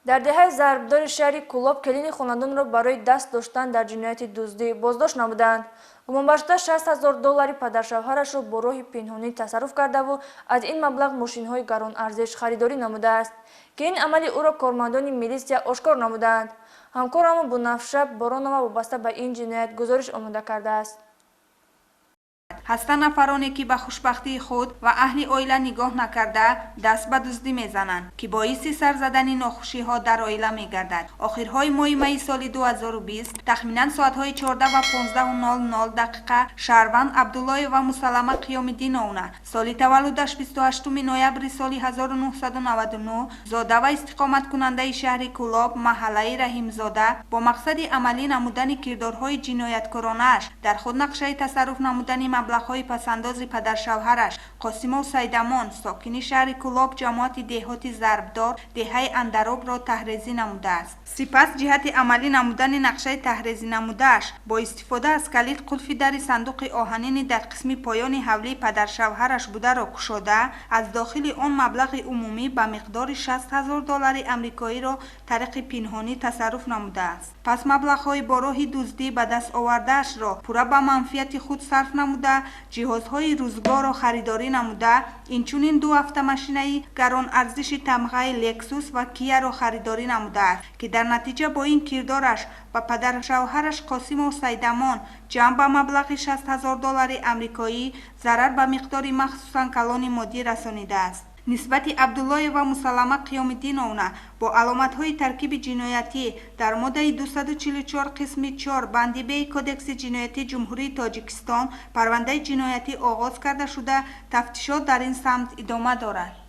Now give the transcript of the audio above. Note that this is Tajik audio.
дар деҳаи зарбдори шаҳри Кӯлоб келини хонадонро барои даст доштан дар ҷинояти дуздӣ боздошт намуданд. гумонбаршуда $60,000 падаршавҳарашро бо роҳи пинҳонӣ тасарруф кардаву аз ин маблағ мошинҳои гаронарзиш харидорӣ намудааст ки ин амали ӯро кормандони милисия ошкор намуданд. ҳамкорам Бунафша Боронова вобаста ба ин ҷиноят гузориш омода кардааст. ҳастанд нафароне ки ба хушбахтии худ ва аҳли оила нигоҳ накарда даст ба дуздӣ мезананд ки боиси сар задани нохушиҳо дар оила мегардад. охирҳои моҳи майи соли 2020 тахминан соатҳои 14:15:00 шаҳрванд Абдуллоева Мусаллама Қиёмиддиновна соли таваллудаш 28 ноябри соли 1999 зода ва истиқоматкунандаи шаҳри Кӯлоб маҳаллаи Раҳимзода бо мақсади амалӣ намудани кирдорҳои ҷинояткоронааш дар худ нақшаи тасарруф намудани маблағҳои пасандози падаршавҳараш Қосимов Сайдамон сокини шаҳри Кӯлоб ҷамоати деҳоти Зарбдор деҳаи Андаробро таҳризӣ намудааст. сипас ҷиҳати амалӣ намудани нақшаи таҳризӣ намудааш бо истифода аз калид қулфи дари сандуқи оҳанини дар қисми поёни ҳавлии падаршавҳараш бударо кушода аз дохили он маблағи умумӣ ба миқдори $60,000 амрикоиро тариқи пинҳонӣ тасарруф намудааст. пас маблағҳои бо роҳи дуздӣ ба даст овардаашро пурра ба манфиати худ сарф намуда ҷиҳозҳои рӯзгорро харидорӣ намуда инчунин 2 автомашинаи гаронарзиши тамғаи Lexus ва Kia-ро харидорӣ намудааст ки дар натиҷа бо ин кирдораш ба падаршавҳараш Қосимов Сайдамон ҷамъ ба маблағи $60,000 амрикоӣ зарар ба миқдори махсусан калони моддӣ расонидааст. нисбати Абдуллоева Мусаллама Қиёмиддиновна бо аломатҳои таркиби ҷиноятӣ дар моддаи 244 қисми 4 банди б кодекси ҷиноятии ҷумҳурии Тоҷикистон парвандаи ҷиноятӣ оғоз карда шуда тафтишот дар ин самт идома дорад.